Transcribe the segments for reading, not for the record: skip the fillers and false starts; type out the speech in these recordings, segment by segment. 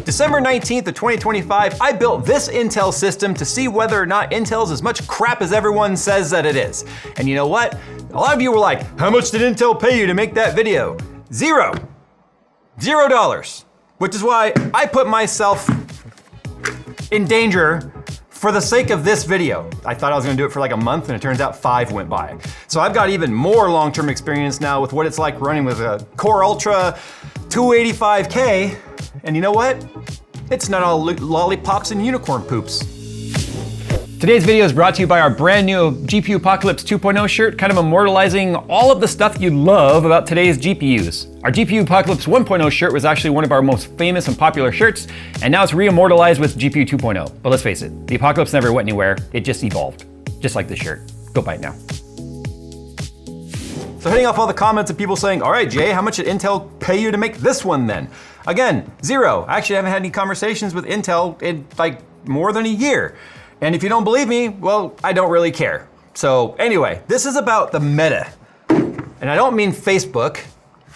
December 19th of 2025, I built this Intel system to see whether or not Intel's as much crap as everyone says that it is. And you know what? A lot of you were like, how much did Intel pay you to make that video? $0. Which is why I put myself in danger for the sake of this video. I thought I was gonna do it for like a month and it turns out 5 went by. So I've got even more long-term experience now with what it's like running with a Core Ultra 285K. And you know what? It's not all lollipops and unicorn poops. Today's video is brought to you by our brand new GPU Apocalypse 2.0 shirt, kind of immortalizing all of the stuff you love about today's GPUs. Our GPU Apocalypse 1.0 shirt was actually one of our most famous and popular shirts, and now it's re-immortalized with GPU 2.0. But let's face it, the Apocalypse never went anywhere, it just evolved. Just like this shirt. Go buy it now. So heading off all the comments of people saying, all right, Jay, how much did Intel pay you to make this one then? Again, $0. I actually haven't had any conversations with Intel in like more than a year. And if you don't believe me, well, I don't really care. So anyway, this is about the meta. And I don't mean Facebook.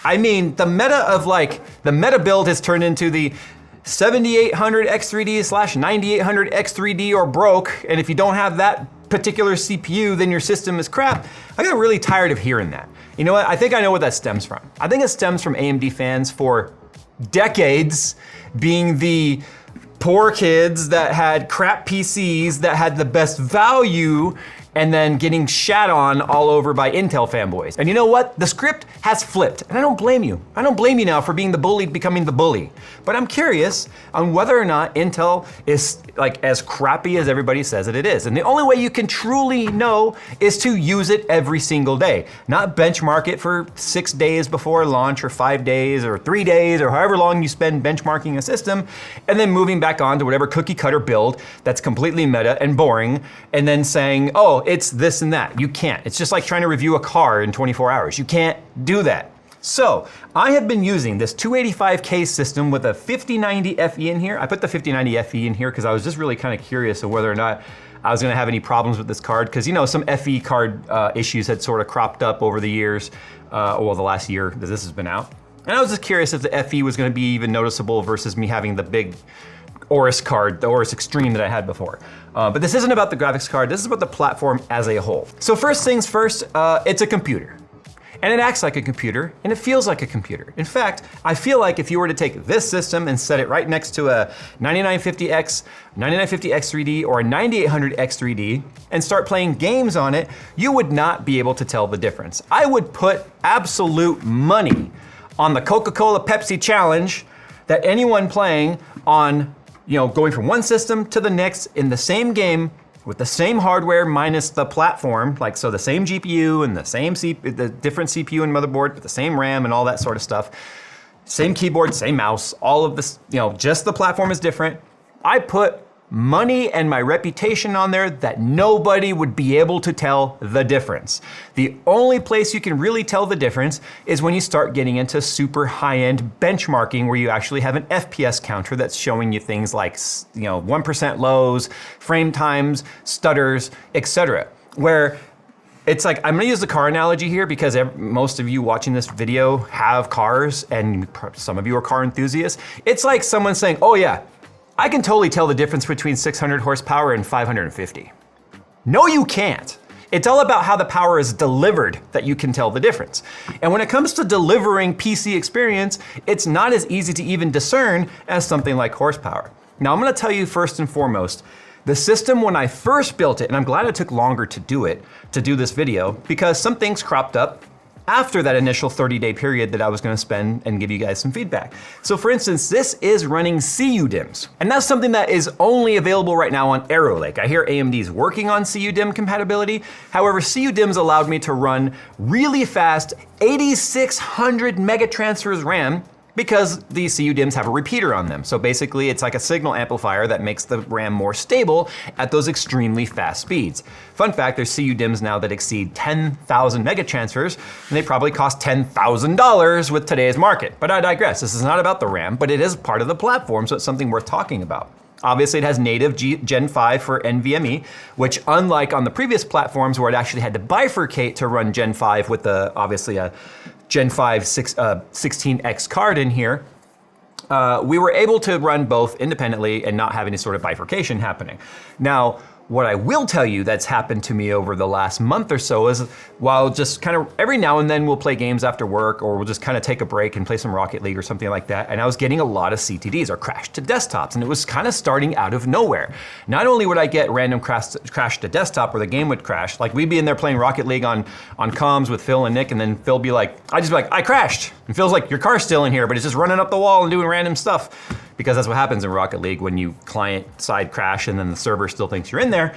I mean the meta of like, the meta build has turned into the 7800X3D/9800X3D or broke. And if you don't have that particular CPU, then your system is crap. I got really tired of hearing that. You know what? I think I know what that stems from. I think it stems from AMD fans for decades being the poor kids that had crap PCs that had the best value and then getting shat on all over by Intel fanboys. And you know what? The script has flipped, and I don't blame you. I don't blame you now for being the bully becoming the bully. But I'm curious on whether or not Intel is like as crappy as everybody says that it is. And the only way you can truly know is to use it every single day. Not benchmark it for 6 days before launch or 5 days or 3 days or however long you spend benchmarking a system and then moving back on to whatever cookie cutter build that's completely meta and boring and then saying, oh, it's this and that. You can't. It's just like trying to review a car in 24 hours. You can't do that. So I have been using this 285K system with a 5090 FE in here. I put the 5090 FE in here because I was just really kind of curious of whether or not I was gonna have any problems with this card because you know some FE card issues had sort of cropped up over the years, well the last year that this has been out. And I was just curious if the FE was gonna be even noticeable versus me having the big Aorus card, the Aorus Extreme that I had before. But this isn't about the graphics card, this is about the platform as a whole. So first things first, it's a computer. And it acts like a computer, and it feels like a computer. In fact, I feel like if you were to take this system and set it right next to a 9950X, 9950X3D, or a 9800X3D, and start playing games on it, you would not be able to tell the difference. I would put absolute money on the Coca-Cola Pepsi challenge that anyone playing on, you know, going from one system to the next in the same game with the same hardware minus the platform, like so the same GPU and the same the different CPU and motherboard, but the same RAM and all that sort of stuff, same keyboard, same mouse, all of this, you know, just the platform is different. I put money and my reputation on there that nobody would be able to tell the difference. The only place you can really tell the difference is when you start getting into super high-end benchmarking where you actually have an FPS counter that's showing you things like, you know, 1% lows, frame times, stutters, etc. Where it's like, I'm gonna use the car analogy here because most of you watching this video have cars and some of you are car enthusiasts. It's like someone saying, oh yeah, I can totally tell the difference between 600 horsepower and 550. No, you can't. It's all about how the power is delivered that you can tell the difference. And when it comes to delivering PC experience, it's not as easy to even discern as something like horsepower. Now I'm gonna tell you first and foremost, the system when I first built it, and I'm glad it took longer to do this video, because some things cropped up after that initial 30-day period that I was gonna spend and give you guys some feedback. So for instance, this is running CUDIMs, and that's something that is only available right now on Arrow Lake. I hear AMD's working on CUDIM compatibility. However, CUDIMs allowed me to run really fast 8600 megatransfers RAM because the CUDIMs have a repeater on them. So basically it's like a signal amplifier that makes the RAM more stable at those extremely fast speeds. Fun fact, there's CUDIMs now that exceed 10,000 megatransfers, and they probably cost $10,000 with today's market. But I digress, this is not about the RAM, but it is part of the platform, so it's something worth talking about. Obviously it has native Gen 5 for NVMe, which unlike on the previous platforms where it actually had to bifurcate to run Gen 5 with obviously a Gen 5 16X card in here, we were able to run both independently and not have any sort of bifurcation happening. Now, what I will tell you that's happened to me over the last month or so is while just kind of every now and then we'll play games after work, or we'll just kind of take a break and play some Rocket League or something like that, and I was getting a lot of CTDs, or crash to desktops, and it was kind of starting out of nowhere. Not only would I get random crash to desktop where the game would crash, like we'd be in there playing Rocket League on comms with Phil and Nick, and then Phil be like, I'd just be like, I crashed. And Phil's like, your car's still in here, but it's just running up the wall and doing random stuff. Because that's what happens in Rocket League when you client-side crash and then the server still thinks you're in there.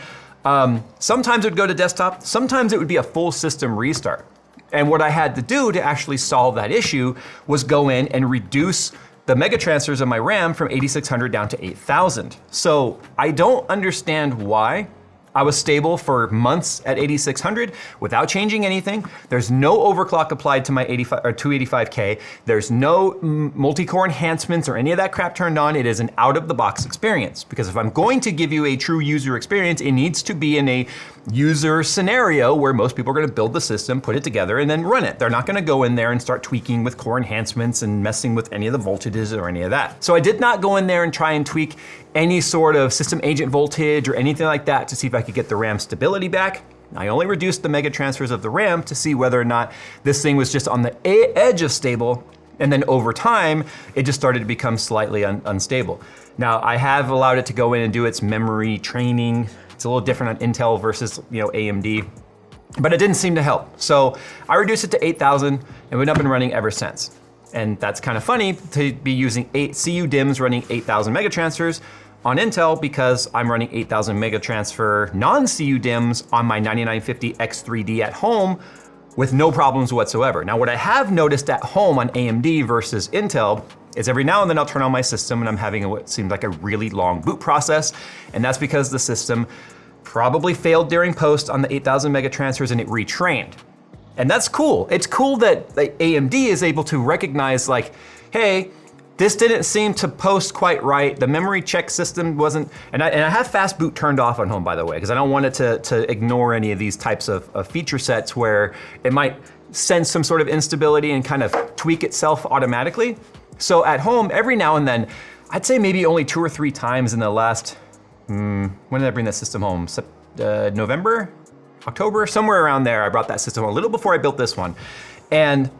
Sometimes it would go to desktop, sometimes it would be a full system restart. And what I had to do to actually solve that issue was go in and reduce the mega transfers of my RAM from 8600 down to 8000. So I don't understand why I was stable for months at 8600 without changing anything. There's no overclock applied to my 285K. There's no multi-core enhancements or any of that crap turned on. It is an out-of-the-box experience. Because if I'm going to give you a true user experience, it needs to be in a user scenario where most people are gonna build the system, put it together, and then run it. They're not gonna go in there and start tweaking with core enhancements and messing with any of the voltages or any of that. So I did not go in there and try and tweak any sort of system agent voltage or anything like that to see if I could get the RAM stability back. I only reduced the mega transfers of the RAM to see whether or not this thing was just on the edge of stable, and then over time, it just started to become slightly unstable. Now, I have allowed it to go in and do its memory training. It's a little different on Intel versus AMD, but it didn't seem to help. So I reduced it to 8000 and we've been running ever since. And that's kind of funny to be using 8 CU DIMMs running 8000 mega transfers on Intel because I'm running 8000 mega transfer non-CU DIMMs on my 9950 X3D at home with no problems whatsoever. Now, what I have noticed at home on AMD versus Intel is every now and then I'll turn on my system and I'm having what seems like a really long boot process. And that's because the system probably failed during post on the 8000 mega transfers and it retrained. And that's cool. It's cool that AMD is able to recognize like, hey, this didn't seem to post quite right. The memory check system wasn't, and I have fast boot turned off on home, by the way, because I don't want it to ignore any of these types of feature sets where it might sense some sort of instability and kind of tweak itself automatically. So at home, every now and then, I'd say maybe only 2 or 3 times in the last, when did I bring that system home? November? October, somewhere around there, I brought that system home, a little before I built this one. And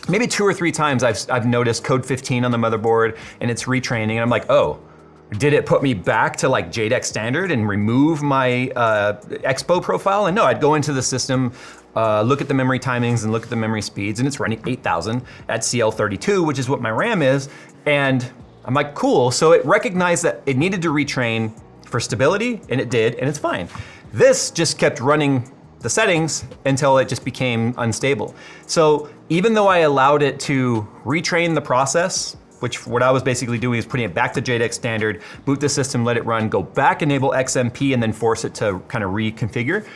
maybe 2 or 3 times I've noticed code 15 on the motherboard and it's retraining and I'm like, oh, did it put me back to like JDEC standard and remove my Expo profile? And no, I'd go into the system, look at the memory timings and look at the memory speeds, and it's running 8000 at CL32, which is what my RAM is. And I'm like, cool. So it recognized that it needed to retrain for stability, and it did, and it's fine. This just kept running the settings until it just became unstable. So even though I allowed it to retrain the process, which what I was basically doing is putting it back to JDEC standard, boot the system, let it run, go back, enable XMP, and then force it to kind of reconfigure,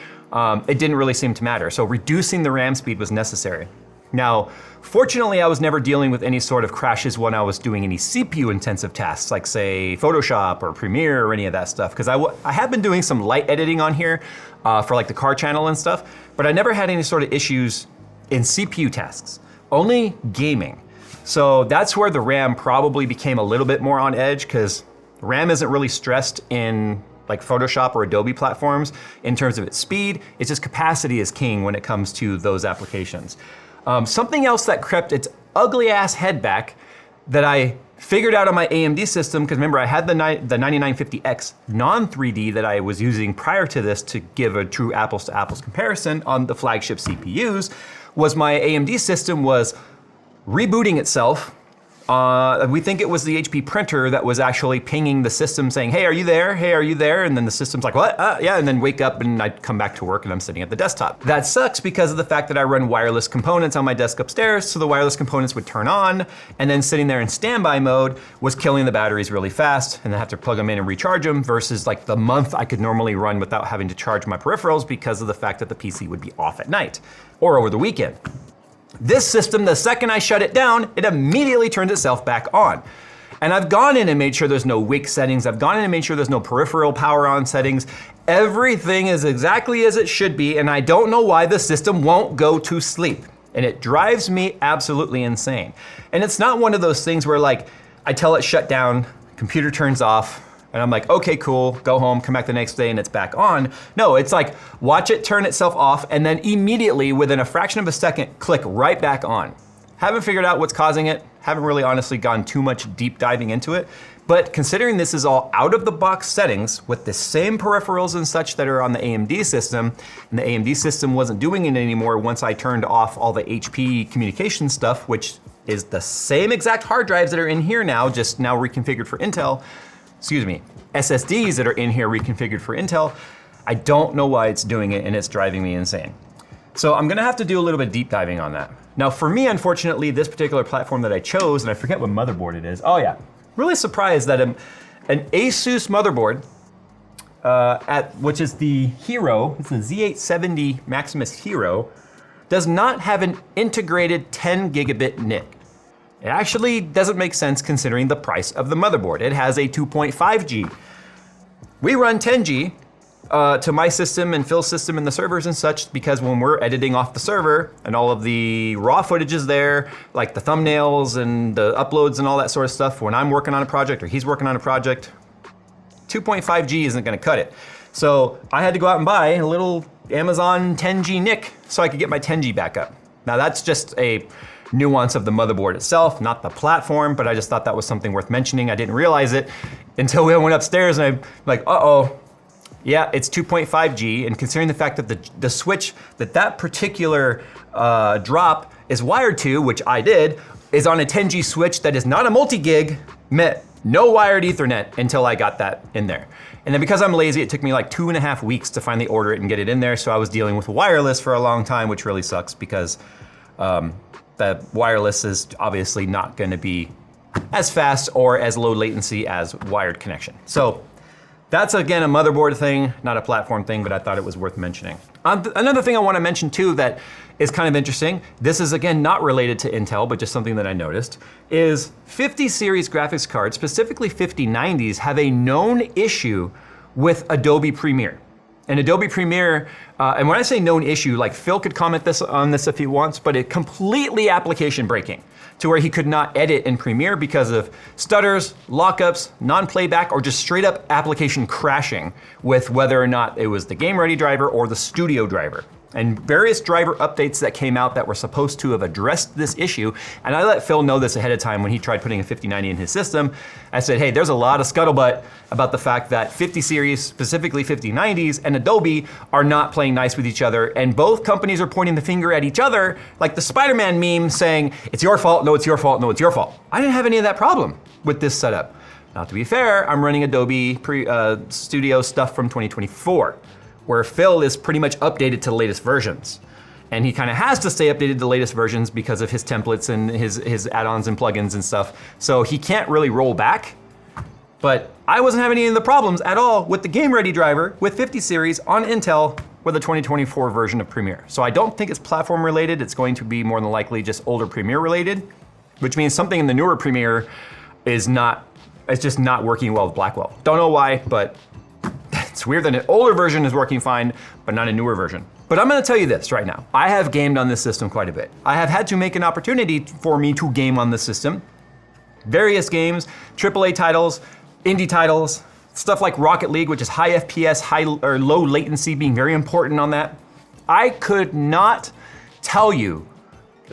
it didn't really seem to matter. So reducing the RAM speed was necessary. Now, fortunately, I was never dealing with any sort of crashes when I was doing any CPU intensive tasks, like say Photoshop or Premiere or any of that stuff, because I have been doing some light editing on here for like the car channel and stuff, but I never had any sort of issues in CPU tasks, only gaming. So that's where the RAM probably became a little bit more on edge, because RAM isn't really stressed in like Photoshop or Adobe platforms in terms of its speed. It's just capacity is king when it comes to those applications. Something else that crept its ugly ass head back that I figured out on my AMD system, because remember I had the 9950X non-3D that I was using prior to this to give a true apples to apples comparison on the flagship CPUs, was my AMD system was rebooting itself. We think it was the HP printer that was actually pinging the system saying, hey, are you there? Hey, are you there? And then the system's like, what? Yeah, and then wake up and I'd come back to work and I'm sitting at the desktop. That sucks because of the fact that I run wireless components on my desk upstairs, so the wireless components would turn on, and then sitting there in standby mode was killing the batteries really fast, and I have to plug them in and recharge them versus like the month I could normally run without having to charge my peripherals because of the fact that the PC would be off at night or over the weekend. This system, the second I shut it down, it immediately turns itself back on. And I've gone in and made sure there's no wake settings. I've gone in and made sure there's no peripheral power on settings. Everything is exactly as it should be, and I don't know why the system won't go to sleep. And it drives me absolutely insane. And it's not one of those things where like, I tell it shut down, computer turns off, and I'm like, okay, cool, go home, come back the next day and it's back on. No, it's like, watch it turn itself off and then immediately, within a fraction of a second, click right back on. Haven't figured out what's causing it, haven't really honestly gone too much deep diving into it, but considering this is all out of the box settings with the same peripherals and such that are on the AMD system, and the AMD system wasn't doing it anymore once I turned off all the HP communication stuff, which is the same exact hard drives that are in here now, just now reconfigured for Intel, excuse me, SSDs that are in here reconfigured for Intel. I don't know why it's doing it and it's driving me insane. So I'm gonna have to do a little bit deep diving on that. Now for me, unfortunately, this particular platform that I chose, and I forget what motherboard it is. Oh yeah, really surprised that an Asus motherboard, which is the Hero, it's the Z870 Maximus Hero, does not have an integrated 10 gigabit NIC. It actually doesn't make sense considering the price of the motherboard. It has a 2.5G. We run 10G to my system and Phil's system and the servers and such, because when we're editing off the server and all of the raw footage is there, like the thumbnails and the uploads and all that sort of stuff, when I'm working on a project or he's working on a project, 2.5G isn't gonna cut it. So I had to go out and buy a little Amazon 10G NIC so I could get my 10G back up. Now that's just a nuance of the motherboard itself, not the platform, but I just thought that was something worth mentioning. I didn't realize it until we went upstairs and I'm like, uh-oh, yeah, it's 2.5G, and considering the fact that the switch that particular drop is wired to, which I did, is on a 10G switch that is not a multi-gig, meant no wired Ethernet until I got that in there. And then because I'm lazy, it took me like 2.5 weeks to finally order it and get it in there, so I was dealing with wireless for a long time, which really sucks because the wireless is obviously not gonna be as fast or as low latency as wired connection. So that's again a motherboard thing, not a platform thing, but I thought it was worth mentioning. Another thing I wanna mention too that is kind of interesting, this is again not related to Intel, but just something that I noticed, is 50 series graphics cards, specifically 5090s, have a known issue with Adobe Premiere. And Adobe Premiere, and when I say known issue, like Phil could comment on this if he wants, but it completely application breaking to where he could not edit in Premiere because of stutters, lockups, non-playback, or just straight up application crashing with whether or not it was the game ready driver or the studio driver. And various driver updates that came out that were supposed to have addressed this issue, and I let Phil know this ahead of time when he tried putting a 5090 in his system. I said, hey, there's a lot of scuttlebutt about the fact that 50 series, specifically 5090s, and Adobe are not playing nice with each other, and both companies are pointing the finger at each other, like the Spider-Man meme saying, it's your fault, no, it's your fault, no, it's your fault. I didn't have any of that problem with this setup. Now, to be fair, I'm running Adobe Studio stuff from 2024. Where Phil is pretty much updated to the latest versions. And he kind of has to stay updated to the latest versions because of his templates and his add-ons and plugins and stuff. So he can't really roll back. But I wasn't having any of the problems at all with the game ready driver with 50 series on Intel with a 2024 version of Premiere. So I don't think it's platform related. It's going to be more than likely just older Premiere related, which means something in the newer Premiere it's just not working well with Blackwell. Don't know why, but it's weird that an older version is working fine, but not a newer version. But I'm gonna tell you this right now. I have gamed on this system quite a bit. I have had to make an opportunity for me to game on this system. Various games, AAA titles, indie titles, stuff like Rocket League, which is high FPS, high or low latency being very important on that. I could not tell you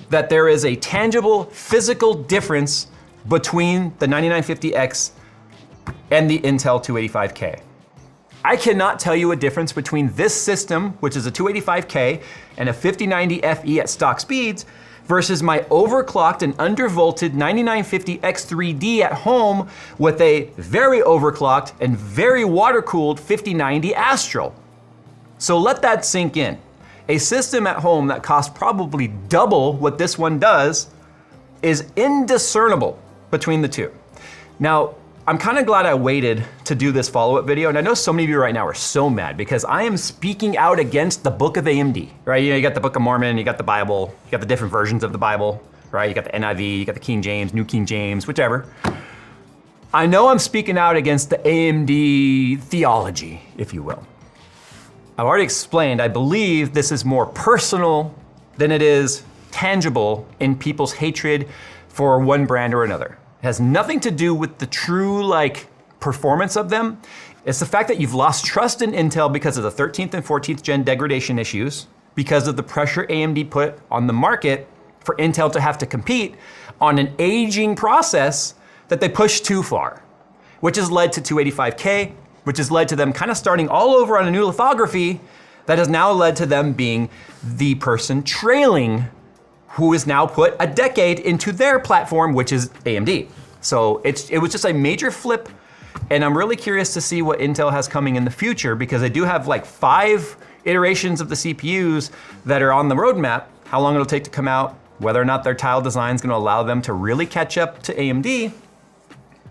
that there is a tangible physical difference between the 9950X and the Intel 285K. I cannot tell you a difference between this system, which is a 285K, and a 5090 FE at stock speeds, versus my overclocked and undervolted 9950X3D at home with a very overclocked and very water-cooled 5090 Astral. So let that sink in. A system at home that costs probably double what this one does is indiscernible between the two. Now, I'm kind of glad I waited to do this follow-up video, and I know so many of you right now are so mad because I am speaking out against the Book of AMD, right? You know, you got the Book of Mormon, you got the Bible, you got the different versions of the Bible, right? You got the NIV, you got the King James, New King James, whichever. I know I'm speaking out against the AMD theology, if you will. I've already explained, I believe this is more personal than it is tangible in people's hatred for one brand or another. It has nothing to do with the true like performance of them. It's the fact that you've lost trust in Intel because of the 13th and 14th gen degradation issues, because of the pressure AMD put on the market for Intel to have to compete on an aging process that they pushed too far, which has led to 285K, which has led to them kind of starting all over on a new lithography that has now led to them being the person trailing who has now put a decade into their platform, which is AMD. So it was just a major flip, and I'm really curious to see what Intel has coming in the future, because they do have like 5 iterations of the CPUs that are on the roadmap, how long it'll take to come out, whether or not their tile design is gonna allow them to really catch up to AMD.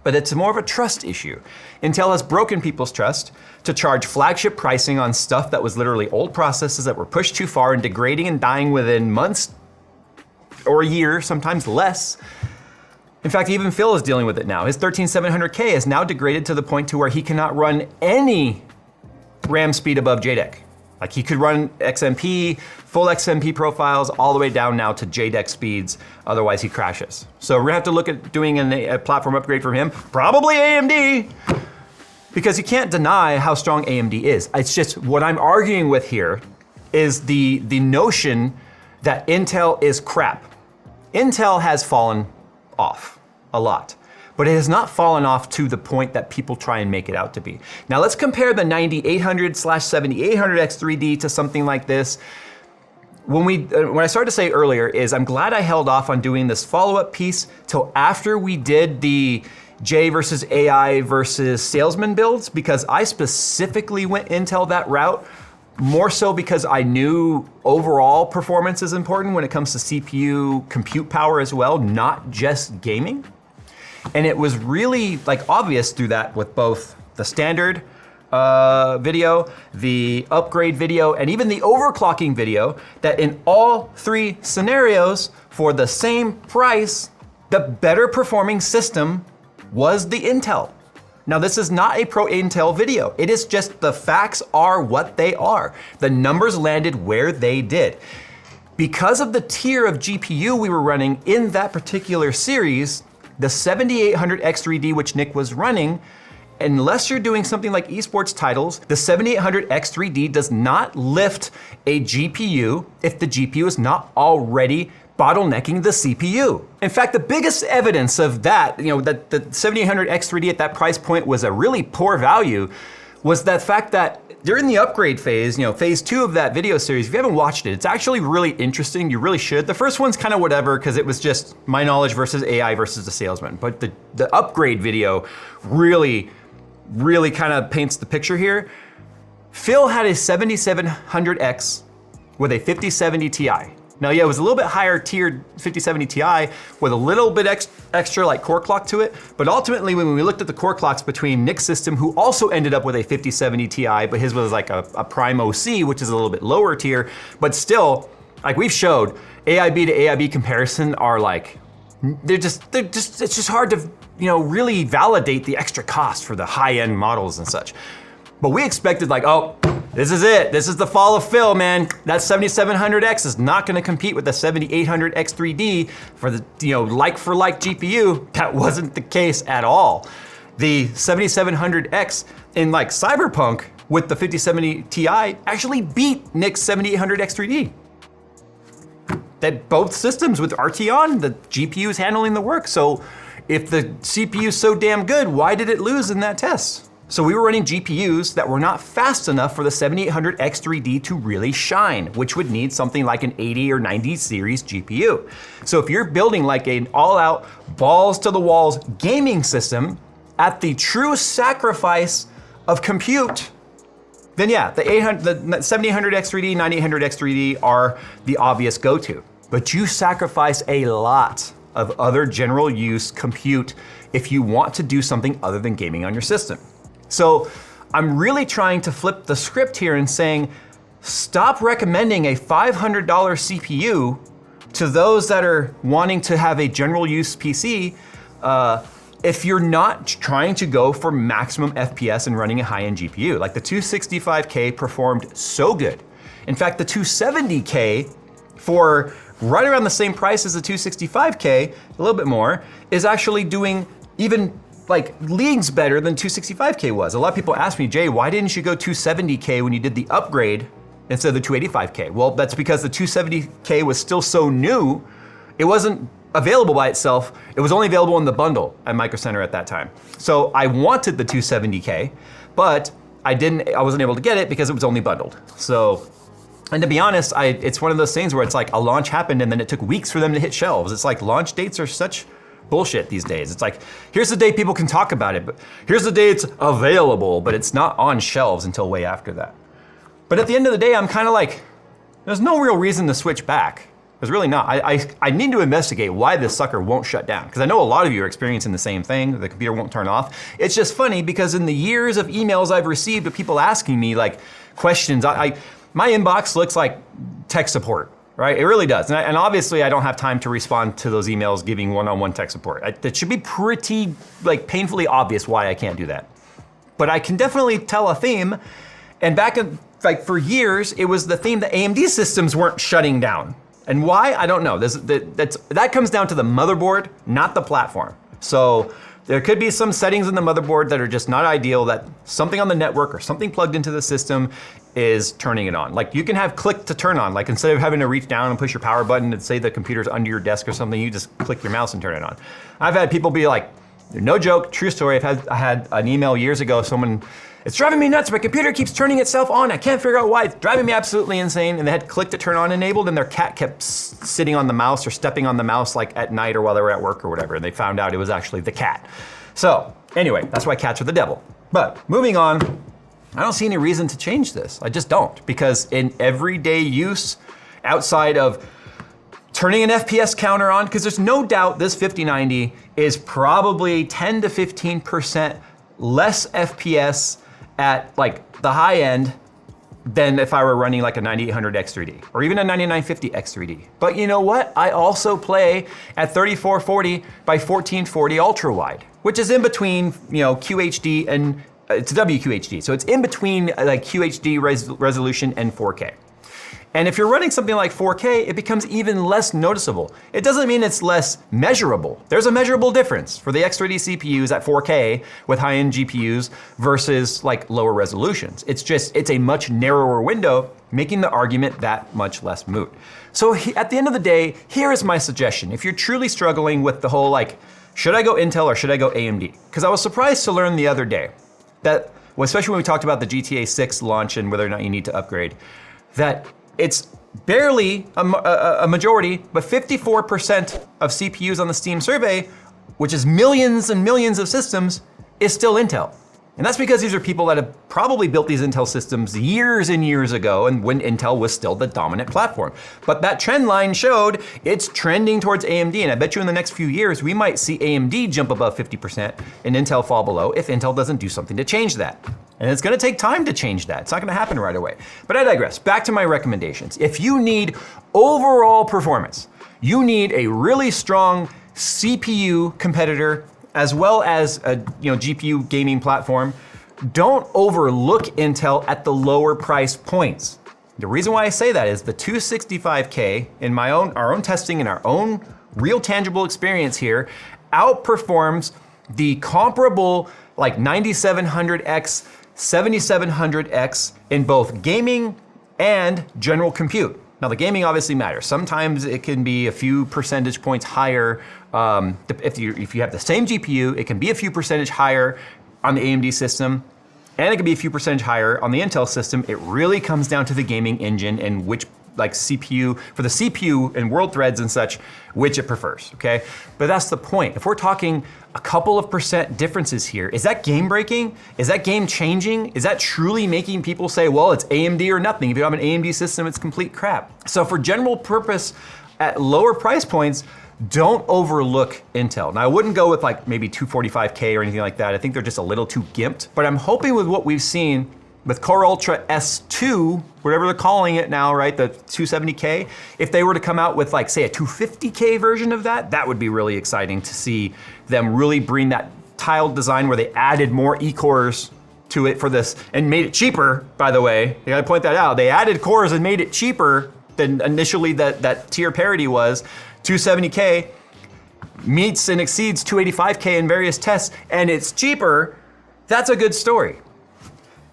But it's more of a trust issue. Intel has broken people's trust to charge flagship pricing on stuff that was literally old processes that were pushed too far and degrading and dying within months or a year, sometimes less. In fact, even Phil is dealing with it now. His 13700K is now degraded to the point to where he cannot run any RAM speed above JDEC. Like he could run XMP, full XMP profiles, all the way down now to JDEC speeds, otherwise he crashes. So we're gonna have to look at doing a platform upgrade for him, probably AMD, because you can't deny how strong AMD is. It's just what I'm arguing with here is the notion that Intel is crap. Intel has fallen off a lot, but it has not fallen off to the point that people try and make it out to be. Now let's compare the 9800/7800X3D to something like this. When I started to say earlier is I'm glad I held off on doing this follow-up piece till after we did the J versus AI versus salesman builds, because I specifically went Intel that route, more so because I knew overall performance is important when it comes to CPU compute power as well, not just gaming. And it was really like obvious through that with both the standard video, the upgrade video, and even the overclocking video, that in all 3 scenarios for the same price, the better performing system was the Intel. Now this is not a pro Intel video. It is just the facts are what they are. The numbers landed where they did. Because of the tier of GPU we were running in that particular series, the 7800X3D, which Nick was running, unless you're doing something like esports titles, the 7800X3D does not lift a GPU if the GPU is not already bottlenecking the CPU. In fact, the biggest evidence of that, that the 7800X3D at that price point was a really poor value, was that fact that during the upgrade phase, phase 2 of that video series, if you haven't watched it, it's actually really interesting. You really should. The first one's kind of whatever, because it was just my knowledge versus AI versus the salesman. But the upgrade video really kind of paints the picture here. Phil had a 7700X with a 5070 Ti. Now, yeah, it was a little bit higher tiered 5070 Ti with a little bit extra like core clock to it. But ultimately, when we looked at the core clocks between Nick's system, who also ended up with a 5070 Ti, but his was like a Prime OC, which is a little bit lower tier, but still, like we've showed, AIB to AIB comparison are like, it's just hard to, really validate the extra cost for the high-end models and such. But we expected like, oh, this is it. This is the fall of Phil, man. That 7700X is not gonna compete with the 7800X3D for the, like for like GPU. That wasn't the case at all. The 7700X in like Cyberpunk with the 5070 Ti actually beat Nick's 7800X3D. That both systems with RT on, the GPU is handling the work. So if the CPU is so damn good, why did it lose in that test? So we were running GPUs that were not fast enough for the 7800X3D to really shine, which would need something like an 80 or 90 series GPU. So if you're building like an all-out, balls-to-the-walls gaming system at the true sacrifice of compute, then yeah, the 7800X3D, 9800X3D are the obvious go-to. But you sacrifice a lot of other general use compute if you want to do something other than gaming on your system. So I'm really trying to flip the script here and saying, stop recommending a $500 CPU to those that are wanting to have a general use PC if you're not trying to go for maximum FPS and running a high-end GPU. Like the 265K performed so good. In fact, the 270K for right around the same price as the 265K, a little bit more, is actually doing even like leagues better than 265K was. A lot of people ask me, Jay, why didn't you go 270K when you did the upgrade instead of the 285K? Well, that's because the 270K was still so new, it wasn't available by itself. It was only available in the bundle at Micro Center at that time. So I wanted the 270K, but I wasn't able to get it because it was only bundled. So, and to be honest, it's one of those things where it's like a launch happened and then it took weeks for them to hit shelves. It's like launch dates are such bullshit these days. It's like, here's the day people can talk about it, but here's the day it's available, but it's not on shelves until way after that. But at the end of the day, I'm kind of like, there's no real reason to switch back. There's really not. I need to investigate why this sucker won't shut down, because I know a lot of you are experiencing the same thing, the computer won't turn off. It's just funny because in the years of emails I've received of people asking me like questions, my inbox looks like tech support. Right, it really does. And obviously I don't have time to respond to those emails giving one-on-one tech support. That should be pretty like painfully obvious why I can't do that. But I can definitely tell a theme. And back in, like for years, it was the theme that AMD systems weren't shutting down. And why, I don't know. That comes down to the motherboard, not the platform. So there could be some settings in the motherboard that are just not ideal, that something on the network or something plugged into the system is turning it on. Like you can have click to turn on, like instead of having to reach down and push your power button and say the computer's under your desk or something, you just click your mouse and turn it on. I've had people be like, no joke, true story, I had an email years ago, someone, it's driving me nuts, my computer keeps turning itself on, I can't figure out why, it's driving me absolutely insane, and they had click to turn on enabled and their cat kept sitting on the mouse or stepping on the mouse like at night or while they were at work or whatever, and they found out it was actually the cat. So anyway, that's why cats are the devil. But moving on, I don't see any reason to change this. I just don't, because in everyday use, outside of turning an FPS counter on, because there's no doubt this 5090 is probably 10 to 15% less FPS at like the high end than if I were running like a 9800 X3D or even a 9950 X3D. But you know what? I also play at 3440 by 1440 ultra wide, which is in between, QHD and it's WQHD. So it's in between like QHD resolution and 4K. And if you're running something like 4K, it becomes even less noticeable. It doesn't mean it's less measurable. There's a measurable difference for the X3D CPUs at 4K with high-end GPUs versus like lower resolutions. It's a much narrower window, making the argument that much less moot. So at the end of the day, here is my suggestion. If you're truly struggling with the whole like, should I go Intel or should I go AMD? Because I was surprised to learn the other day that, well, especially when we talked about the GTA 6 launch and whether or not you need to upgrade, that it's barely a majority, but 54% of CPUs on the Steam survey, which is millions and millions of systems, is still Intel. And that's because these are people that have probably built these Intel systems years and years ago, and when Intel was still the dominant platform. But that trend line showed it's trending towards AMD, and I bet you in the next few years, we might see AMD jump above 50% and Intel fall below if Intel doesn't do something to change that. And it's gonna take time to change that. It's not gonna happen right away. But I digress, back to my recommendations. If you need overall performance, you need a really strong CPU competitor as well as a GPU gaming platform, don't overlook Intel at the lower price points. The reason why I say that is the 265K in our own testing and our own real tangible experience here outperforms the comparable like 9700X, 7700X in both gaming and general compute. Now the gaming obviously matters. Sometimes it can be a few percentage points higher. If you have the same GPU, it can be a few percentage higher on the AMD system, and it can be a few percentage higher on the Intel system. It really comes down to the gaming engine and which like CPU, for the CPU and world threads and such, which it prefers, okay? But that's the point. If we're talking a couple of percent differences here, is that game breaking? Is that game changing? Is that truly making people say, well, it's AMD or nothing? If you have an AMD system, it's complete crap. So for general purpose, at lower price points, don't overlook Intel. Now I wouldn't go with like maybe 245K or anything like that. I think they're just a little too gimped, but I'm hoping with what we've seen with Core Ultra S2, whatever they're calling it now, right, the 270K, if they were to come out with like, say, a 250K version of that, that would be really exciting to see them really bring that tiled design where they added more E-cores to it for this and made it cheaper, by the way. You gotta point that out. They added cores and made it cheaper than initially that tier parity was. 270K meets and exceeds 285K in various tests, and it's cheaper. That's a good story.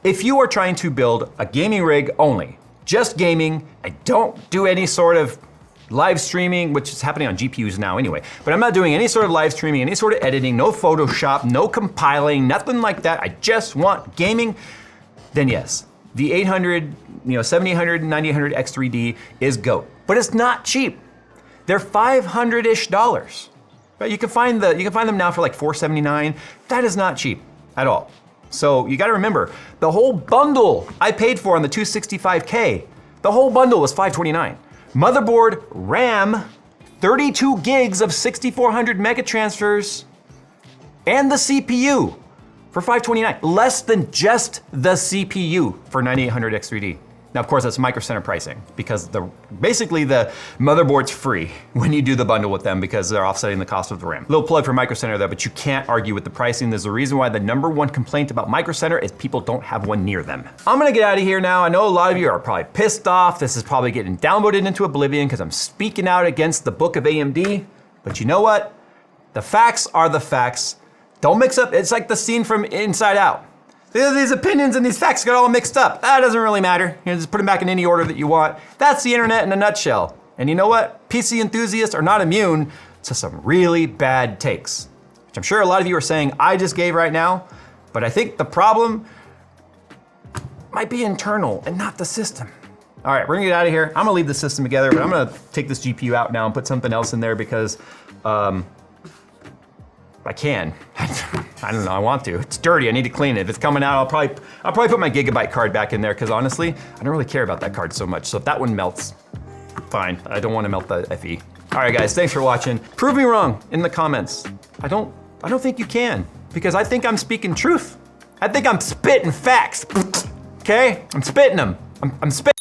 If you are trying to build a gaming rig only, just gaming, I don't do any sort of live streaming, which is happening on GPUs now anyway, but I'm not doing any sort of live streaming, any sort of editing, no Photoshop, no compiling, nothing like that. I just want gaming. Then yes, the 800, 7800, 9800 X3D is GOAT, but it's not cheap. They're $500-ish. Right? You can find them now for like $479. That is not cheap at all. So you gotta remember, the whole bundle I paid for on the 265K, the whole bundle was $529. Motherboard, RAM, 32 gigs of 6400 mega transfers, and the CPU for $529. Less than just the CPU for 9800 X3D. Now, of course, that's Micro Center pricing because basically the motherboard's free when you do the bundle with them because they're offsetting the cost of the RAM. Little plug for Micro Center though, but you can't argue with the pricing. There's a reason why the #1 complaint about Micro Center is people don't have one near them. I'm gonna get out of here now. I know a lot of you are probably pissed off. This is probably getting downvoted into oblivion because I'm speaking out against the book of AMD. But you know what? The facts are the facts. Don't mix up, it's like the scene from Inside Out. These opinions and these facts got all mixed up. That doesn't really matter. Just put them back in any order that you want. That's the internet in a nutshell. And you know what? PC enthusiasts are not immune to some really bad takes, which I'm sure a lot of you are saying I just gave right now, but I think the problem might be internal and not the system. All right, we're gonna get out of here. I'm gonna leave the system together, but I'm gonna take this GPU out now and put something else in there because I can. I don't know, I want to. It's dirty, I need to clean it. If it's coming out, I'll probably put my Gigabyte card back in there because honestly, I don't really care about that card so much. So if that one melts, fine. I don't want to melt the FE. All right guys, thanks for watching. Prove me wrong in the comments. I don't think you can because I think I'm speaking truth. I think I'm spitting facts, okay? I'm spitting them. I'm spitting.